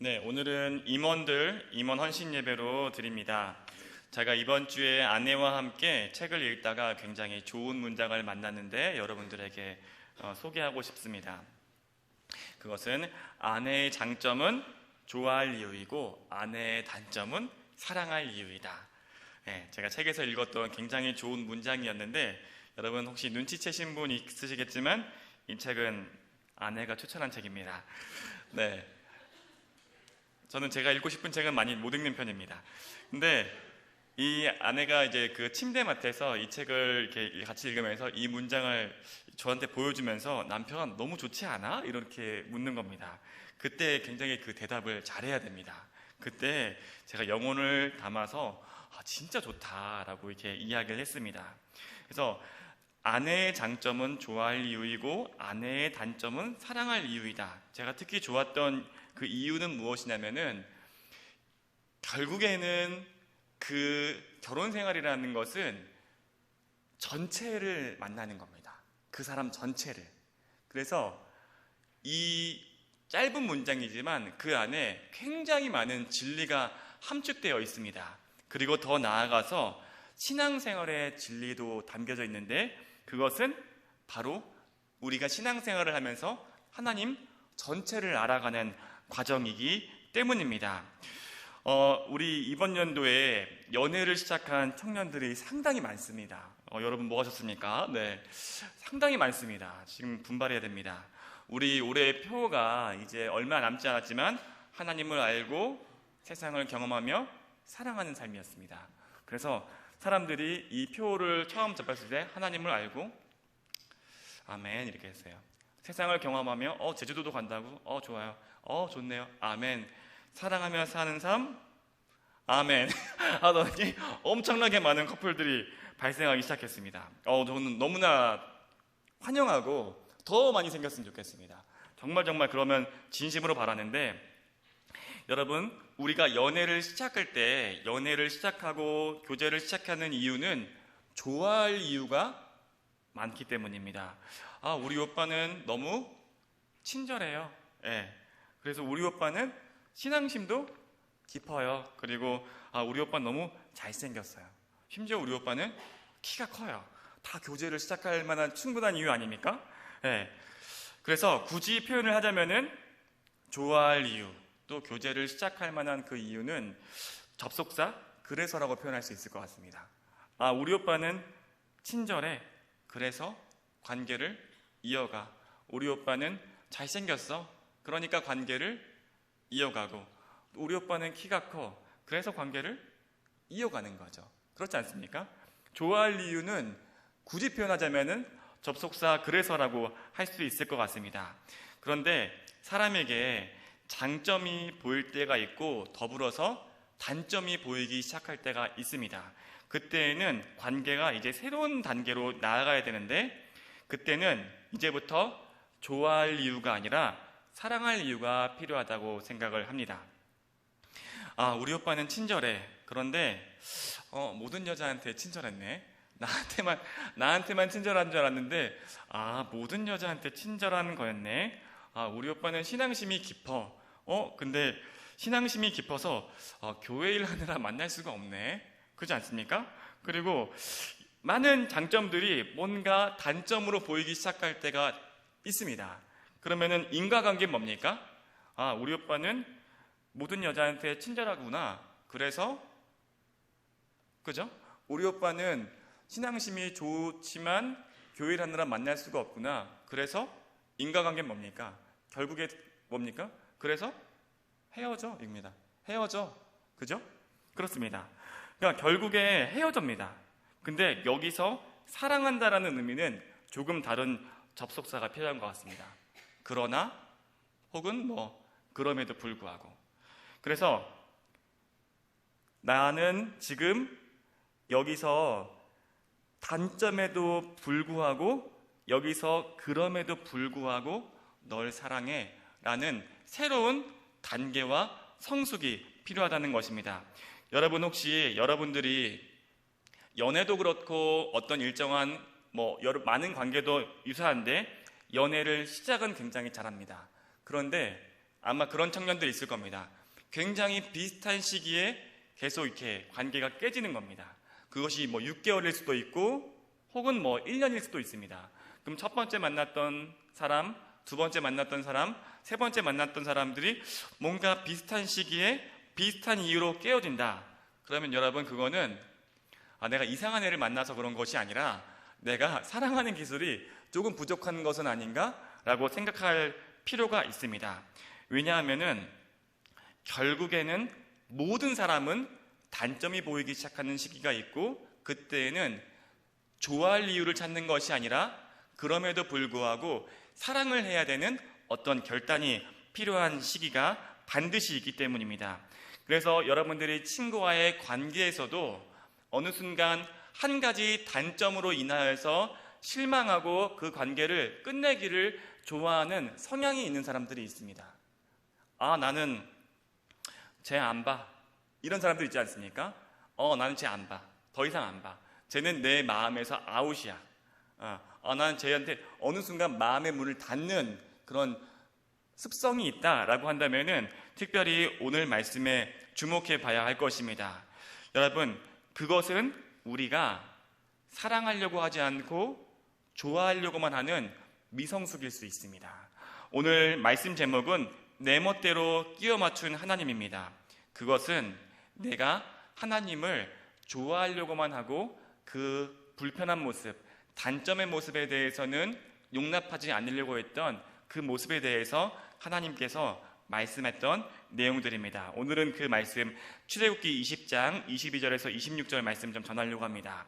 네, 오늘은 임원 헌신 예배로 드립니다. 제가 이번 주에 아내와 함께 책을 읽다가 굉장히 좋은 문장을 만났는데 여러분들에게 소개하고 싶습니다. 그것은 아내의 장점은 좋아할 이유이고 아내의 단점은 사랑할 이유이다. 네, 제가 책에서 읽었던 굉장히 좋은 문장이었는데 여러분 혹시 눈치채신 분 있으시겠지만 이 책은 아내가 추천한 책입니다. 네. 저는 제가 읽고 싶은 책은 많이 못 읽는 편입니다. 근데 이 아내가 이제 그 침대맡에서 이 책을 이렇게 같이 읽으면서 이 문장을 저한테 보여주면서 남편 너무 좋지 않아? 이렇게 묻는 겁니다. 그때 굉장히 그 대답을 잘해야 됩니다. 그때 제가 영혼을 담아서 진짜 좋다라고 이렇게 이야기를 했습니다. 그래서 아내의 장점은 좋아할 이유이고 아내의 단점은 사랑할 이유이다. 제가 특히 좋았던 그 이유는 무엇이냐면은 결국에는 그 결혼 생활이라는 것은 전체를 만나는 겁니다. 그 사람 전체를. 그래서 이 짧은 문장이지만 그 안에 굉장히 많은 진리가 함축되어 있습니다. 그리고 더 나아가서 신앙생활의 진리도 담겨져 있는데 그것은 바로 우리가 신앙생활을 하면서 하나님 전체를 알아가는 과정이기 때문입니다. 우리 이번 연도에 연애를 시작한 청년들이 상당히 많습니다. 여러분 뭐 하셨습니까? 네, 상당히 많습니다. 지금 분발해야 됩니다. 우리 올해 표가 이제 얼마 남지 않았지만 하나님을 알고 세상을 경험하며 사랑하는 삶이었습니다. 그래서 사람들이 이 표를 처음 접했을 때 하나님을 알고 아멘 이렇게 했어요. 세상을 경험하며 제주도도 간다고? 좋아요. 좋네요. 아멘. 사랑하며 사는 삶? 아멘. 하더니 엄청나게 많은 커플들이 발생하기 시작했습니다. 저는 너무나 환영하고 더 많이 생겼으면 좋겠습니다. 정말 그러면 진심으로 바라는데 여러분 우리가 연애를 시작할 때 연애를 시작하고 교제를 시작하는 이유는 좋아할 이유가 많기 때문입니다. 우리 오빠는 너무 친절해요. 그래서 우리 오빠는 신앙심도 깊어요. 그리고 우리 오빠는 너무 잘생겼어요. 심지어 우리 오빠는 키가 커요. 다 교제를 시작할 만한 충분한 이유 아닙니까? 그래서 굳이 표현을 하자면은 좋아할 이유 또 교제를 시작할 만한 그 이유는 접속사 그래서라고 표현할 수 있을 것 같습니다. 우리 오빠는 친절해. 그래서 관계를 이어가. 우리 오빠는 잘생겼어. 그러니까 관계를 이어가고. 우리 오빠는 키가 커. 그래서 관계를 이어가는 거죠. 그렇지 않습니까? 좋아할 이유는 굳이 표현하자면은 접속사 그래서라고 할 수 있을 것 같습니다. 그런데 사람에게 장점이 보일 때가 있고 더불어서 단점이 보이기 시작할 때가 있습니다. 그때는 관계가 이제 새로운 단계로 나아가야 되는데 그때는 이제부터 좋아할 이유가 아니라 사랑할 이유가 필요하다고 생각을 합니다. 우리 오빠는 친절해. 그런데 모든 여자한테 친절했네. 나한테만 친절한 줄 알았는데 모든 여자한테 친절한 거였네. 우리 오빠는 신앙심이 깊어. 근데 신앙심이 깊어서 교회 일 하느라 만날 수가 없네. 그렇지 않습니까? 그리고 많은 장점들이 뭔가 단점으로 보이기 시작할 때가 있습니다. 그러면은 인과관계는 뭡니까? 우리 오빠는 모든 여자한테 친절하구나. 그래서 그죠? 우리 오빠는 신앙심이 좋지만 교회를 하느라 만날 수가 없구나. 그래서 인과관계는 뭡니까? 결국에 뭡니까? 그래서 헤어져 입니다. 헤어져. 그죠? 그렇습니다. 그러니까 결국에 헤어집니다. 근데 여기서 사랑한다라는 의미는 조금 다른 접속사가 필요한 것 같습니다. 그러나 혹은 그럼에도 불구하고. 그래서 나는 지금 여기서 단점에도 불구하고 여기서 그럼에도 불구하고 널 사랑해 라는 새로운 단계와 성숙이 필요하다는 것입니다. 여러분 혹시 여러분들이 연애도 그렇고 어떤 일정한 많은 관계도 유사한데 연애를 시작은 굉장히 잘합니다. 그런데 아마 그런 청년들이 있을 겁니다. 굉장히 비슷한 시기에 계속 이렇게 관계가 깨지는 겁니다. 그것이 뭐 6개월일 수도 있고 혹은 뭐 1년일 수도 있습니다. 그럼 첫 번째 만났던 사람, 두 번째 만났던 사람, 세 번째 만났던 사람들이 뭔가 비슷한 시기에 비슷한 이유로 깨어진다. 그러면 여러분, 그거는 내가 이상한 애를 만나서 그런 것이 아니라 내가 사랑하는 기술이 조금 부족한 것은 아닌가? 라고 생각할 필요가 있습니다. 왜냐하면은 결국에는 모든 사람은 단점이 보이기 시작하는 시기가 있고, 그때에는 좋아할 이유를 찾는 것이 아니라 그럼에도 불구하고 사랑을 해야 되는 어떤 결단이 필요한 시기가 반드시 있기 때문입니다. 그래서 여러분들이 친구와의 관계에서도 어느 순간 한 가지 단점으로 인하여서 실망하고 그 관계를 끝내기를 좋아하는 성향이 있는 사람들이 있습니다. 나는 쟤 안 봐. 이런 사람들 있지 않습니까? 나는 쟤 안 봐. 더 이상 안 봐. 쟤는 내 마음에서 아웃이야. 나는 쟤한테 어느 순간 마음의 문을 닫는 그런 습성이 있다라고 한다면은 특별히 오늘 말씀에 주목해 봐야 할 것입니다. 여러분, 그것은 우리가 사랑하려고 하지 않고 좋아하려고만 하는 미성숙일 수 있습니다. 오늘 말씀 제목은 내 멋대로 끼워 맞춘 하나님입니다. 그것은 내가 하나님을 좋아하려고만 하고 그 불편한 모습, 단점의 모습에 대해서는 용납하지 않으려고 했던 그 모습에 대해서 하나님께서 말씀했던 내용들입니다. 오늘은 그 말씀 출애굽기 20장 22절에서 26절 말씀 좀 전하려고 합니다.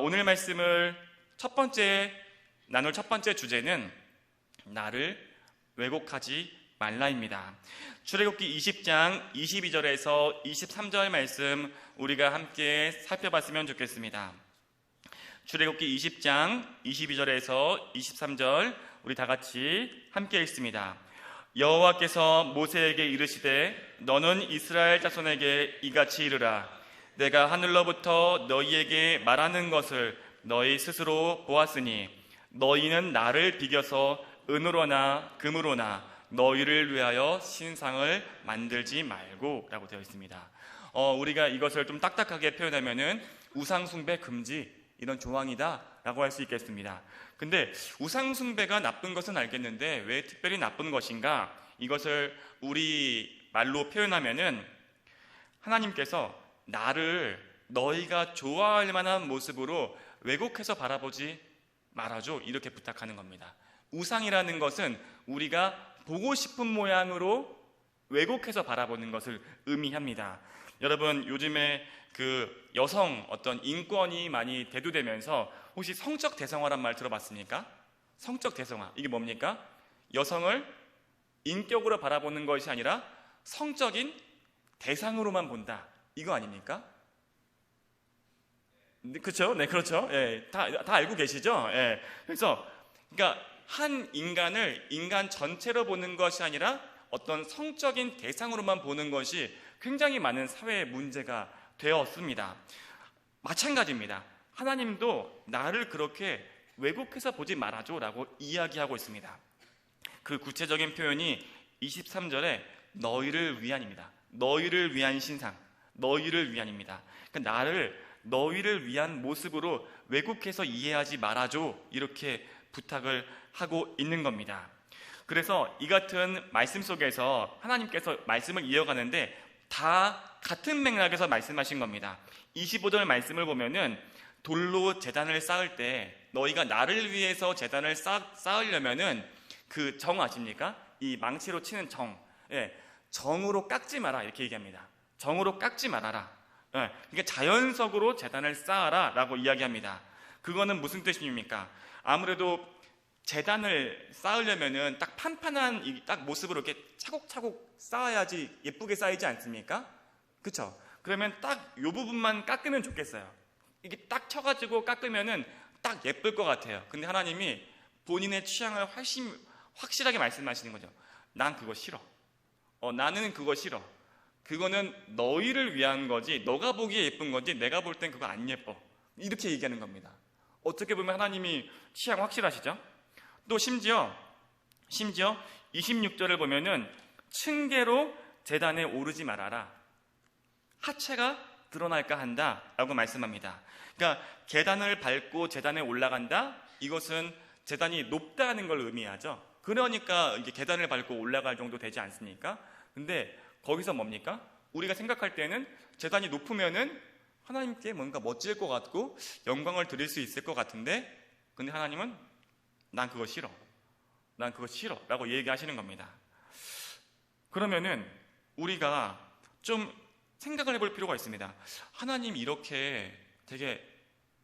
오늘 말씀을 나눌 첫 번째 주제는 나를 왜곡하지 말라입니다. 출애굽기 20장 22절에서 23절 말씀 우리가 함께 살펴봤으면 좋겠습니다. 출애굽기 20장 22절에서 23절 우리 다 같이 함께 읽습니다. 여호와께서 모세에게 이르시되 너는 이스라엘 자손에게 이같이 이르라. 내가 하늘로부터 너희에게 말하는 것을 너희 스스로 보았으니 너희는 나를 비겨서 은으로나 금으로나 너희를 위하여 신상을 만들지 말고 라고 되어 있습니다. 우리가 이것을 좀 딱딱하게 표현하면은 우상숭배 금지 이런 조항이다 라고 할 수 있겠습니다. 근데 우상숭배가 나쁜 것은 알겠는데 왜 특별히 나쁜 것인가? 이것을 우리 말로 표현하면은 하나님께서 나를 너희가 좋아할 만한 모습으로 왜곡해서 바라보지 말아줘, 이렇게 부탁하는 겁니다. 우상이라는 것은 우리가 보고 싶은 모양으로 왜곡해서 바라보는 것을 의미합니다. 여러분, 요즘에 그 여성 어떤 인권이 많이 대두되면서 혹시 성적 대성화란 말 들어봤습니까? 성적 대성화, 이게 뭡니까? 여성을 인격으로 바라보는 것이 아니라 성적인 대상으로만 본다, 이거 아닙니까? 그렇죠? 네, 그렇죠. 예, 다 알고 계시죠? 예. 그래서 그러니까 한 인간을 인간 전체로 보는 것이 아니라 어떤 성적인 대상으로만 보는 것이 굉장히 많은 사회의 문제가 되었습니다. 마찬가지입니다. 하나님도 나를 그렇게 왜곡해서 보지 말아줘 라고 이야기하고 있습니다. 그 구체적인 표현이 23절에 너희를 위한입니다. 너희를 위한 신상, 너희를 위한입니다. 그러니까 나를 너희를 위한 모습으로 왜곡해서 이해하지 말아줘, 이렇게 부탁을 하고 있는 겁니다. 그래서 이 같은 말씀 속에서 하나님께서 말씀을 이어가는데 다 같은 맥락에서 말씀하신 겁니다. 25절 말씀을 보면은 돌로 제단을 쌓을 때 너희가 나를 위해서 제단을 쌓으려면은 그 정 아십니까? 이 망치로 치는 정, 정으로 깎지 마라, 이렇게 얘기합니다. 정으로 깎지 말아라. 그러니까 자연석으로 제단을 쌓아라 라고 이야기합니다. 그거는 무슨 뜻입니까? 아무래도 제단을 쌓으려면은 딱 판판한 딱 모습으로 이렇게 차곡차곡 쌓아야지 예쁘게 쌓이지 않습니까? 그쵸? 그러면 딱 이 부분만 깎으면 좋겠어요. 이게 딱 쳐가지고 깎으면은 딱 예쁠 것 같아요. 근데 하나님이 본인의 취향을 확실하게 말씀하시는 거죠. 난 그거 싫어. 나는 그거 싫어. 그거는 너희를 위한 거지, 너가 보기에 예쁜 거지, 내가 볼 땐 그거 안 예뻐. 이렇게 얘기하는 겁니다. 어떻게 보면 하나님이 취향 확실하시죠? 또 심지어 26절을 보면은 층계로 제단에 오르지 말아라. 하체가 드러날까 한다 라고 말씀합니다. 그러니까 계단을 밟고 제단에 올라간다, 이것은 제단이 높다는 걸 의미하죠. 그러니까 이게 계단을 밟고 올라갈 정도 되지 않습니까? 근데 거기서 뭡니까? 우리가 생각할 때는 제단이 높으면은 하나님께 뭔가 멋질 것 같고 영광을 드릴 수 있을 것 같은데, 근데 하나님은 난 그거 싫어, 난 그거 싫어 라고 얘기하시는 겁니다. 그러면은 우리가 좀 생각을 해볼 필요가 있습니다. 하나님 이렇게 되게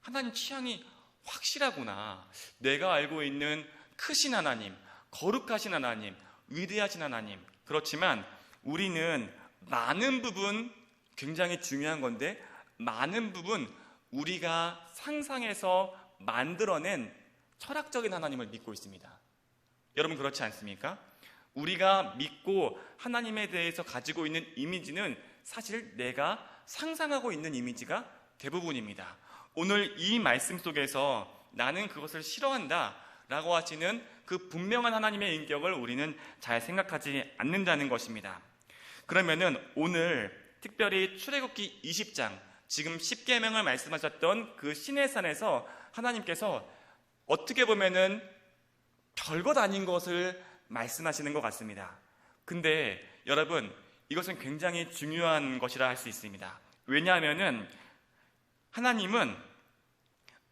하나님 취향이 확실하구나. 내가 알고 있는 크신 하나님, 거룩하신 하나님, 위대하신 하나님. 그렇지만 우리는 많은 부분, 굉장히 중요한 건데 많은 부분 우리가 상상해서 만들어낸 철학적인 하나님을 믿고 있습니다. 여러분 그렇지 않습니까? 우리가 믿고 하나님에 대해서 가지고 있는 이미지는 사실 내가 상상하고 있는 이미지가 대부분입니다. 오늘 이 말씀 속에서 나는 그것을 싫어한다 라고 하시는 그 분명한 하나님의 인격을 우리는 잘 생각하지 않는다는 것입니다. 그러면은 오늘 특별히 출애굽기 20장, 지금 10계명을 말씀하셨던 그 시내산에서 하나님께서 어떻게 보면은 별것 아닌 것을 말씀하시는 것 같습니다. 근데 여러분, 이것은 굉장히 중요한 것이라 할 수 있습니다. 왜냐하면은 하나님은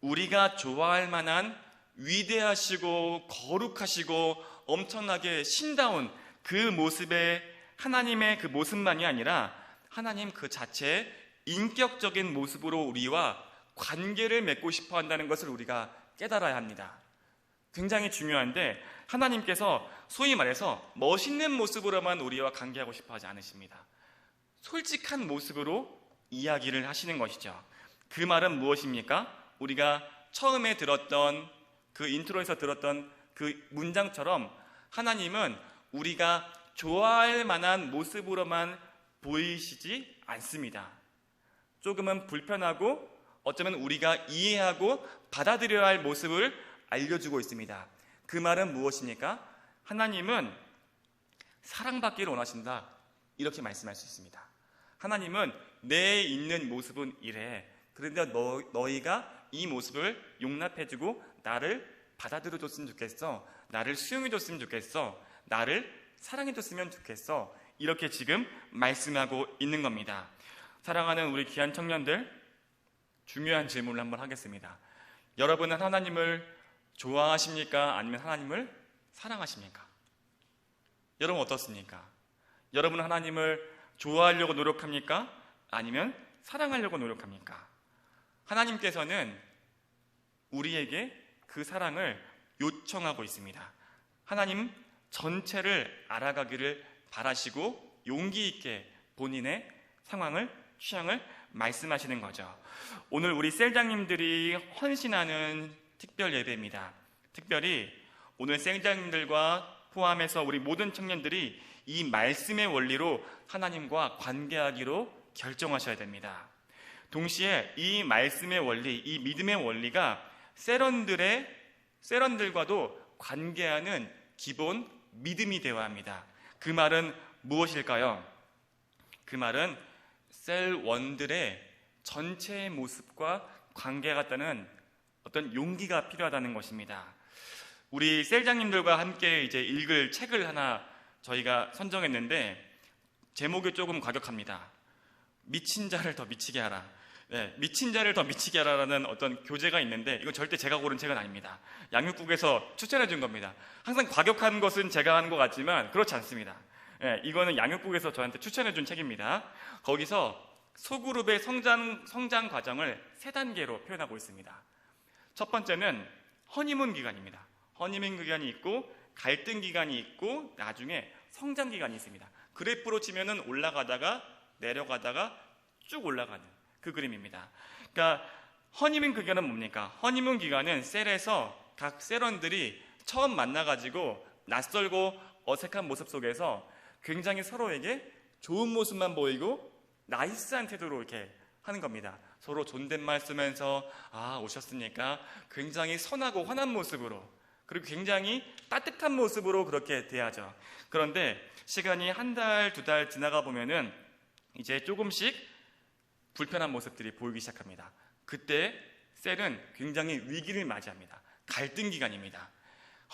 우리가 좋아할 만한 위대하시고 거룩하시고 엄청나게 신다운 그 모습의 하나님의 그 모습만이 아니라 하나님 그 자체의 인격적인 모습으로 우리와 관계를 맺고 싶어 한다는 것을 우리가 깨달아야 합니다. 굉장히 중요한데 하나님께서 소위 말해서 멋있는 모습으로만 우리와 관계하고 싶어 하지 않으십니다. 솔직한 모습으로 이야기를 하시는 것이죠. 그 말은 무엇입니까? 우리가 처음에 들었던 그 인트로에서 들었던 그 문장처럼 하나님은 우리가 좋아할 만한 모습으로만 보이시지 않습니다. 조금은 불편하고 어쩌면 우리가 이해하고 받아들여야 할 모습을 알려주고 있습니다. 그 말은 무엇입니까? 하나님은 사랑받기를 원하신다, 이렇게 말씀할 수 있습니다. 하나님은 내 있는 모습은 이래. 그런데 너희가 이 모습을 용납해주고 나를 받아들여줬으면 좋겠어. 나를 수용해줬으면 좋겠어. 나를 사랑해줬으면 좋겠어. 이렇게 지금 말씀하고 있는 겁니다. 사랑하는 우리 귀한 청년들, 중요한 질문을 한번 하겠습니다. 여러분은 하나님을 좋아하십니까? 아니면 하나님을 사랑하십니까? 여러분 어떻습니까? 여러분은 하나님을 좋아하려고 노력합니까? 아니면 사랑하려고 노력합니까? 하나님께서는 우리에게 그 사랑을 요청하고 있습니다. 하나님 전체를 알아가기를 바라시고 용기 있게 본인의 상황을, 취향을 말씀하시는 거죠. 오늘 우리 셀장님들이 헌신하는 특별 예배입니다. 특별히 오늘 셀장님들과 포함해서 우리 모든 청년들이 이 말씀의 원리로 하나님과 관계하기로 결정하셔야 됩니다. 동시에 이 말씀의 원리, 이 믿음의 원리가 세런들과도 관계하는 기본 믿음이 되어야 합니다. 그 말은 무엇일까요? 그 말은 셀원들의 전체의 모습과 관계가 같다는 어떤 용기가 필요하다는 것입니다. 우리 셀장님들과 함께 이제 읽을 책을 하나 저희가 선정했는데 제목이 조금 과격합니다. 미친 자를 더 미치게 하라. 네, 미친 자를 더 미치게 하라라는 어떤 교재가 있는데 이건 절대 제가 고른 책은 아닙니다. 양육국에서 추천해 준 겁니다. 항상 과격한 것은 제가 하는 것 같지만 그렇지 않습니다. 네, 이거는 양육국에서 저한테 추천해 준 책입니다. 거기서 소그룹의 성장 과정을 3단계로 표현하고 있습니다. 첫 번째는 허니문 기간입니다. 허니문 기간이 있고 갈등 기간이 있고 나중에 성장 기간이 있습니다. 그래프로 치면은 올라가다가 내려가다가 쭉 올라가는 그 그림입니다. 그러니까 허니문 기간은 뭡니까? 허니문 기간은 셀에서 각 셀원들이 처음 만나가지고 낯설고 어색한 모습 속에서 굉장히 서로에게 좋은 모습만 보이고 나이스한 태도로 이렇게 하는 겁니다. 서로 존댓말 쓰면서 오셨습니까? 굉장히 선하고 환한 모습으로. 그리고 굉장히 따뜻한 모습으로 그렇게 대하죠. 그런데 시간이 한 달, 두 달 지나가 보면은 이제 조금씩 불편한 모습들이 보이기 시작합니다. 그때 셀은 굉장히 위기를 맞이합니다. 갈등 기간입니다.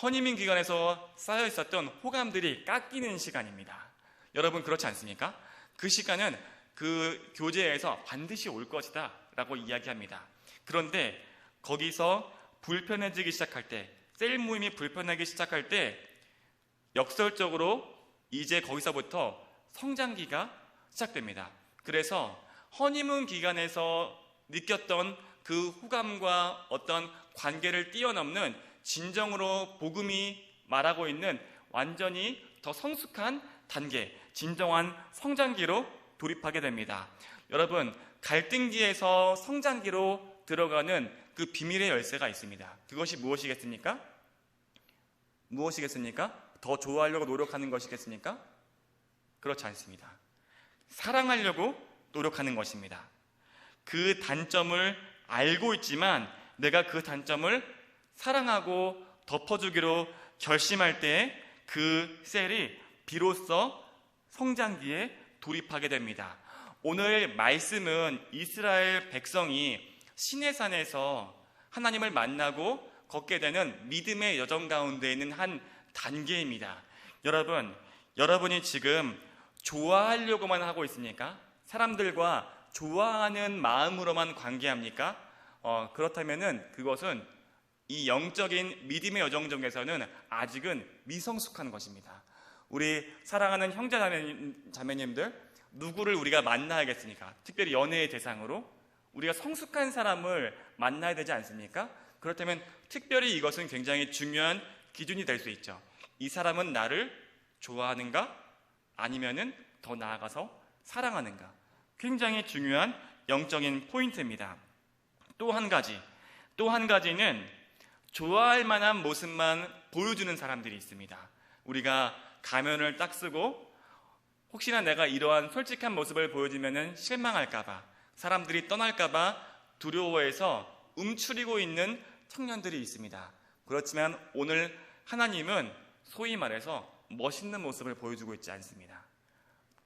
허니문 기간에서 쌓여 있었던 호감들이 깎이는 시간입니다. 여러분 그렇지 않습니까? 그 시간은 그 교제에서 반드시 올 것이다 라고 이야기합니다. 그런데 거기서 불편해지기 시작할 때, 셀 모임이 불편하기 시작할 때 역설적으로 이제 거기서부터 성장기가 시작됩니다. 그래서 허니문 기간에서 느꼈던 그 호감과 어떤 관계를 뛰어넘는 진정으로 복음이 말하고 있는 완전히 더 성숙한 단계, 진정한 성장기로 돌입하게 됩니다. 여러분, 갈등기에서 성장기로 들어가는 그 비밀의 열쇠가 있습니다. 그것이 무엇이겠습니까? 무엇이겠습니까? 더 좋아하려고 노력하는 것이겠습니까? 그렇지 않습니다. 사랑하려고 노력하는 것입니다. 그 단점을 알고 있지만 내가 그 단점을 사랑하고 덮어주기로 결심할 때 그 셀이 비로소 성장기에 돌입하게 됩니다. 오늘 말씀은 이스라엘 백성이 시내산에서 하나님을 만나고 걷게 되는 믿음의 여정 가운데 있는 한 단계입니다. 여러분, 여러분이 지금 좋아하려고만 하고 있습니까? 사람들과 좋아하는 마음으로만 관계합니까? 그렇다면은 그것은 이 영적인 믿음의 여정 중에서는 아직은 미성숙한 것입니다. 우리 사랑하는 형제 자매님들, 누구를 우리가 만나야겠습니까? 특별히 연애의 대상으로 우리가 성숙한 사람을 만나야 되지 않습니까? 그렇다면 특별히 이것은 굉장히 중요한 기준이 될 수 있죠. 이 사람은 나를 좋아하는가? 아니면은 더 나아가서 사랑하는가? 굉장히 중요한 영적인 포인트입니다. 또 한 가지는 좋아할 만한 모습만 보여주는 사람들이 있습니다. 우리가 가면을 딱 쓰고 혹시나 내가 이러한 솔직한 모습을 보여주면 실망할까봐, 사람들이 떠날까봐 두려워해서 움츠리고 있는 청년들이 있습니다. 그렇지만 오늘 하나님은 소위 말해서 멋있는 모습을 보여주고 있지 않습니다.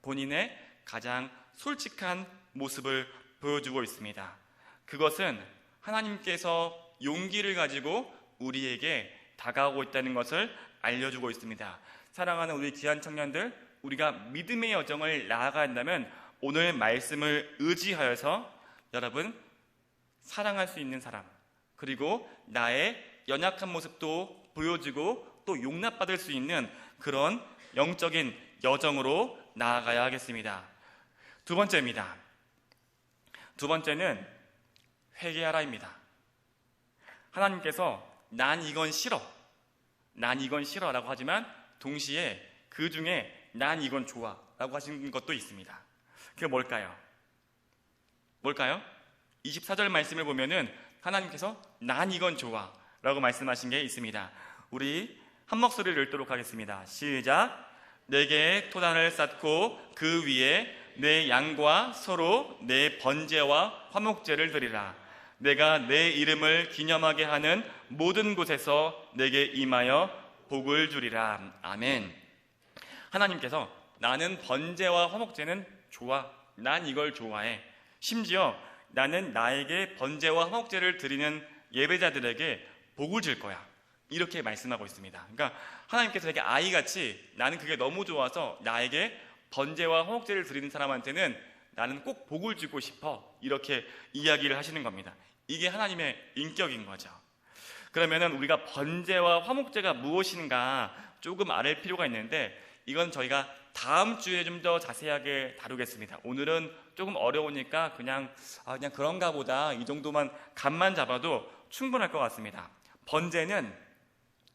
본인의 가장 솔직한 모습을 보여주고 있습니다. 그것은 하나님께서 용기를 가지고 우리에게 다가오고 있다는 것을 알려주고 있습니다. 사랑하는 우리 귀한 청년들, 우리가 믿음의 여정을 나아간다면 오늘 말씀을 의지하여서 여러분 사랑할 수 있는 사람, 그리고 나의 연약한 모습도 보여주고 또 용납받을 수 있는 그런 영적인 여정으로 나아가야 하겠습니다. 두 번째는 회개하라입니다. 하나님께서 난 이건 싫어 라고 하지만 동시에 그 중에 난 이건 좋아 라고 하신 것도 있습니다. 그게 뭘까요? 24절 말씀을 보면은 하나님께서 난 이건 좋아 라고 말씀하신 게 있습니다. 우리 한 목소리를 읽도록 하겠습니다. 시작. 내게 토단을 쌓고 그 위에 내 양과 소로 내 번제와 화목제를 드리라. 내가 내 이름을 기념하게 하는 모든 곳에서 내게 임하여 복을 주리라. 아멘. 하나님께서 나는 번제와 화목제는 좋아. 난 이걸 좋아해. 심지어 나는 나에게 번제와 화목제를 드리는 예배자들에게 복을 줄 거야. 이렇게 말씀하고 있습니다. 그러니까 하나님께서 되게 아이같이 나는 그게 너무 좋아서 나에게 번제와 화목제를 드리는 사람한테는 나는 꼭 복을 주고 싶어. 이렇게 이야기를 하시는 겁니다. 이게 하나님의 인격인 거죠. 그러면은 우리가 번제와 화목제가 무엇인가 조금 알을 필요가 있는데 이건 저희가 다음 주에 좀 더 자세하게 다루겠습니다. 오늘은 조금 어려우니까 그냥 그런가 보다 이 정도만 감만 잡아도 충분할 것 같습니다. 번제는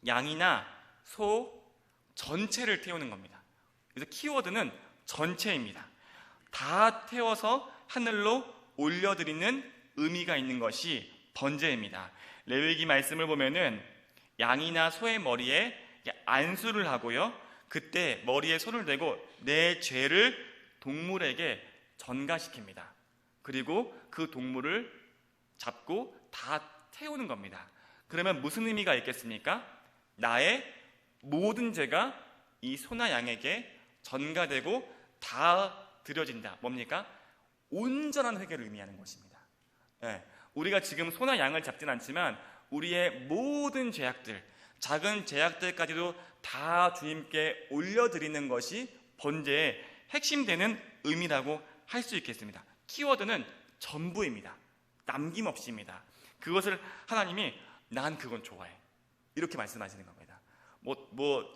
양이나 소 전체를 태우는 겁니다. 그래서 키워드는 전체입니다. 다 태워서 하늘로 올려드리는 의미가 있는 것이 번제입니다. 레위기 말씀을 보면은 양이나 소의 머리에 안수를 하고요. 그때 머리에 손을 대고 내 죄를 동물에게 전가시킵니다. 그리고 그 동물을 잡고 다 태우는 겁니다. 그러면 무슨 의미가 있겠습니까? 나의 모든 죄가 이 소나 양에게 전가되고 다 드려진다. 뭡니까? 온전한 회개를 의미하는 것입니다. 예, 우리가 지금 소나 양을 잡진 않지만 우리의 모든 죄악들, 작은 죄악들까지도 다 주님께 올려드리는 것이 번제의 핵심되는 의미라고 할 수 있겠습니다. 키워드는 전부입니다. 남김없이입니다. 그것을 하나님이 난 그건 좋아해, 이렇게 말씀하시는 겁니다.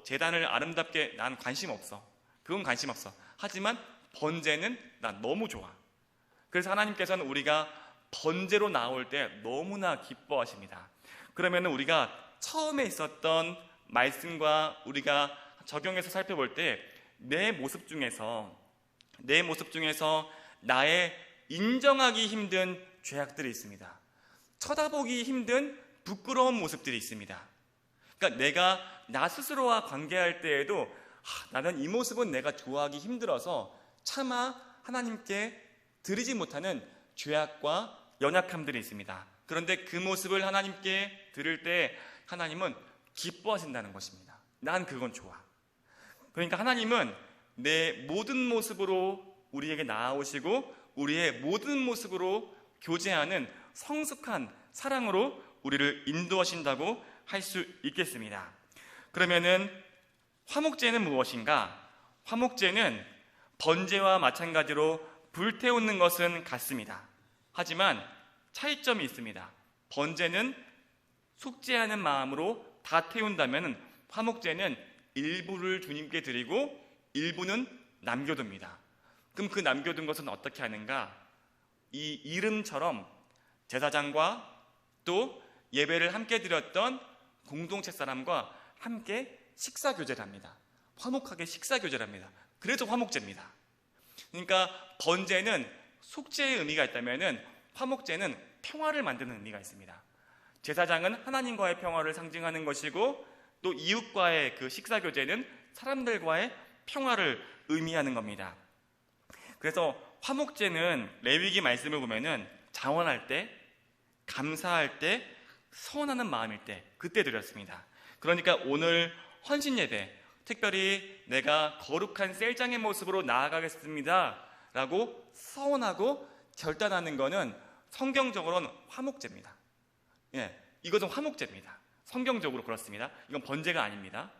재단을 아름답게 난 관심 없어, 그건 관심 없어. 하지만 번제는 난 너무 좋아. 그래서 하나님께서는 우리가 번제로 나올 때 너무나 기뻐하십니다. 그러면 우리가 처음에 있었던 말씀과 우리가 적용해서 살펴볼 때 내 모습 중에서 나의 인정하기 힘든 죄악들이 있습니다. 쳐다보기 힘든 부끄러운 모습들이 있습니다. 그러니까 내가 나 스스로와 관계할 때에도 나는 이 모습은 내가 좋아하기 힘들어서 차마 하나님께 드리지 못하는 죄악과 연약함들이 있습니다. 그런데 그 모습을 하나님께 드릴 때 하나님은 기뻐하신다는 것입니다. 난 그건 좋아. 그러니까 하나님은 내 모든 모습으로 우리에게 나아오시고 우리의 모든 모습으로 교제하는 성숙한 사랑으로 우리를 인도하신다고 할 수 있겠습니다. 그러면은 화목제는 무엇인가? 화목제는 번제와 마찬가지로 불태우는 것은 같습니다. 하지만 차이점이 있습니다. 번제는 속죄하는 마음으로 다 태운다면 화목제는 일부를 주님께 드리고 일부는 남겨둡니다. 그럼 그 남겨둔 것은 어떻게 하는가? 이 이름처럼 제사장과 또 예배를 함께 드렸던 공동체 사람과 함께 식사교제를 합니다. 화목하게 식사교제를 합니다. 그래서 화목제입니다. 그러니까 번제는 속죄의 의미가 있다면 화목제는 평화를 만드는 의미가 있습니다. 제사장은 하나님과의 평화를 상징하는 것이고 또 이웃과의 그 식사교제는 사람들과의 평화를 의미하는 겁니다. 그래서 화목제는 레위기 말씀을 보면은 자원할 때, 감사할 때, 서원하는 마음일 때 그때 드렸습니다. 그러니까 오늘 헌신 예배, 특별히 내가 거룩한 셀장의 모습으로 나아가겠습니다 라고 서원하고 결단하는 것은 성경적으로는 화목제입니다. 예, 이것은 화목제입니다. 성경적으로 그렇습니다. 이건 번제가 아닙니다.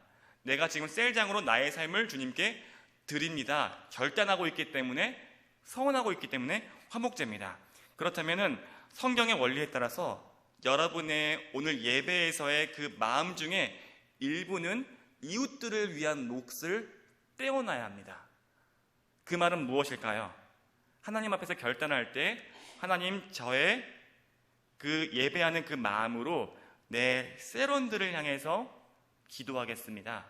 내가 지금 셀장으로 나의 삶을 주님께 드립니다. 결단하고 있기 때문에, 서원하고 있기 때문에 화목제입니다. 그렇다면 성경의 원리에 따라서 여러분의 오늘 예배에서의 그 마음 중에 일부는 이웃들을 위한 몫을 떼어놔야 합니다. 그 말은 무엇일까요? 하나님 앞에서 결단할 때 하나님, 저의 그 예배하는 그 마음으로 내 세론들을 향해서 기도하겠습니다.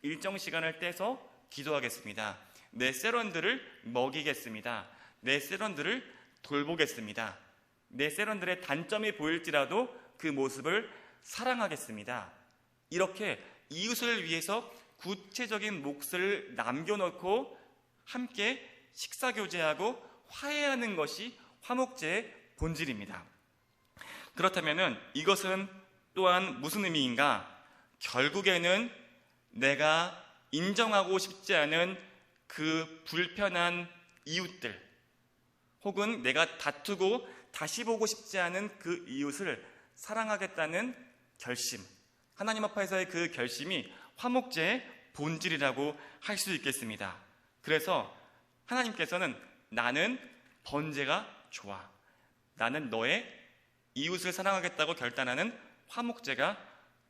일정 시간을 떼서 기도하겠습니다. 내 세론들을 먹이겠습니다. 내 세론들을 돌보겠습니다. 내 세론들의 단점이 보일지라도 그 모습을 사랑하겠습니다. 이렇게 이웃을 위해서 구체적인 몫을 남겨놓고 함께 식사교제하고 화해하는 것이 화목제의 본질입니다. 그렇다면 이것은 또한 무슨 의미인가? 결국에는 내가 인정하고 싶지 않은 그 불편한 이웃들, 혹은 내가 다투고 다시 보고 싶지 않은 그 이웃을 사랑하겠다는 결심, 하나님 앞에서의 그 결심이 화목제의 본질이라고 할 수 있겠습니다. 그래서 하나님께서는 나는 번제가 좋아, 나는 너의 이웃을 사랑하겠다고 결단하는 화목제가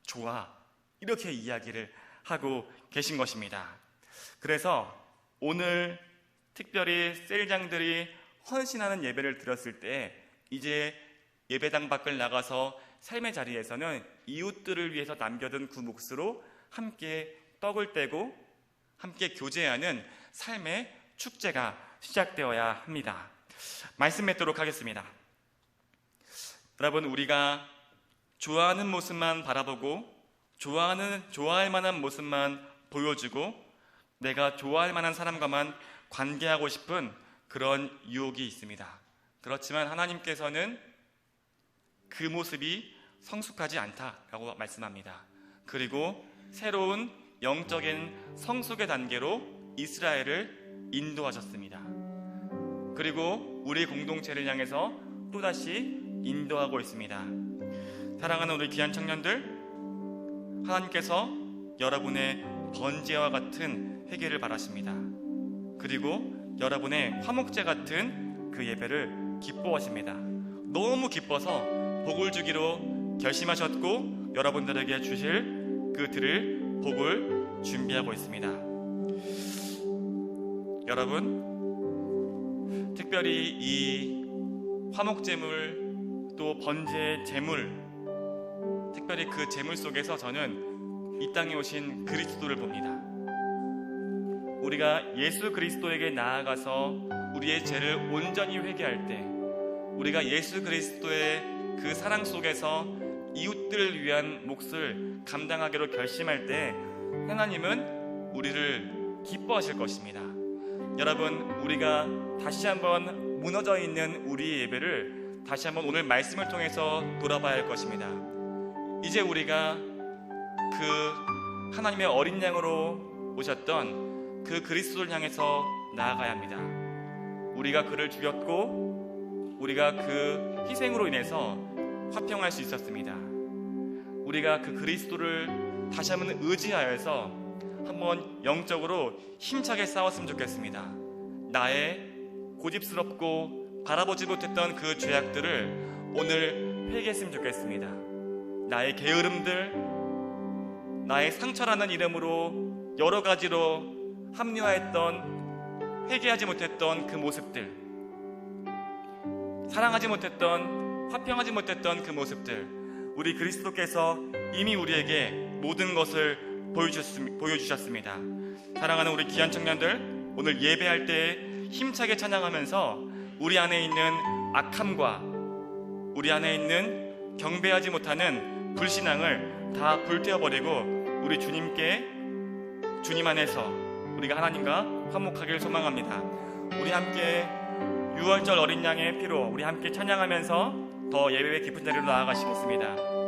좋아, 이렇게 이야기를 하고 계신 것입니다. 그래서 오늘 특별히 셀장들이 헌신하는 예배를 드렸을 때 이제 예배당 밖을 나가서 삶의 자리에서는 이웃들을 위해서 남겨둔 그 몫으로 함께 떡을 떼고 함께 교제하는 삶의 축제가 시작되어야 합니다. 말씀 맺도록 하겠습니다. 여러분, 우리가 좋아하는 모습만 바라보고 좋아할 만한 모습만 보여주고 내가 좋아할 만한 사람과만 관계하고 싶은 그런 유혹이 있습니다. 그렇지만 하나님께서는 그 모습이 성숙하지 않다라고 말씀합니다. 그리고 새로운 영적인 성숙의 단계로 이스라엘을 인도하셨습니다. 그리고 우리 공동체를 향해서 또다시 인도하고 있습니다. 사랑하는 우리 귀한 청년들, 하나님께서 여러분의 번제와 같은 회개를 바라십니다. 그리고 여러분의 화목제 같은 그 예배를 기뻐하십니다. 너무 기뻐서 복을 주기로 결심하셨고 여러분들에게 주실 그 드릴 복을 준비하고 있습니다. 여러분, 특별히 이 화목제물 또 번제 제물, 특별히 그 제물 속에서 저는 이 땅에 오신 그리스도를 봅니다. 우리가 예수 그리스도에게 나아가서 우리의 죄를 온전히 회개할 때, 우리가 예수 그리스도의 그 사랑 속에서 이웃들을 위한 몫을 감당하기로 결심할 때 하나님은 우리를 기뻐하실 것입니다. 여러분, 우리가 다시 한번 무너져 있는 우리의 예배를 다시 한번 오늘 말씀을 통해서 돌아봐야 할 것입니다. 이제 우리가 그 하나님의 어린 양으로 오셨던 그 그리스도를 향해서 나아가야 합니다. 우리가 그를 죽였고 우리가 그 희생으로 인해서 화평할 수 있었습니다. 우리가 그 그리스도를 다시 한번 의지하여서 한번 영적으로 힘차게 싸웠으면 좋겠습니다. 나의 고집스럽고 바라보지 못했던 그 죄악들을 오늘 회개했으면 좋겠습니다. 나의 게으름들, 나의 상처라는 이름으로 여러 가지로 합리화했던, 회개하지 못했던 그 모습들, 사랑하지 못했던, 화평하지 못했던 그 모습들, 우리 그리스도께서 이미 우리에게 모든 것을 보여주셨습니다. 사랑하는 우리 귀한 청년들, 오늘 예배할 때 힘차게 찬양하면서 우리 안에 있는 악함과 우리 안에 있는 경배하지 못하는 불신앙을 다 불태워버리고 우리 주님 안에서 우리가 하나님과 화목하길 소망합니다. 우리 함께 유월절 어린 양의 피로 우리 함께 찬양하면서 더 예배의 깊은 자리로 나아가시겠습니다.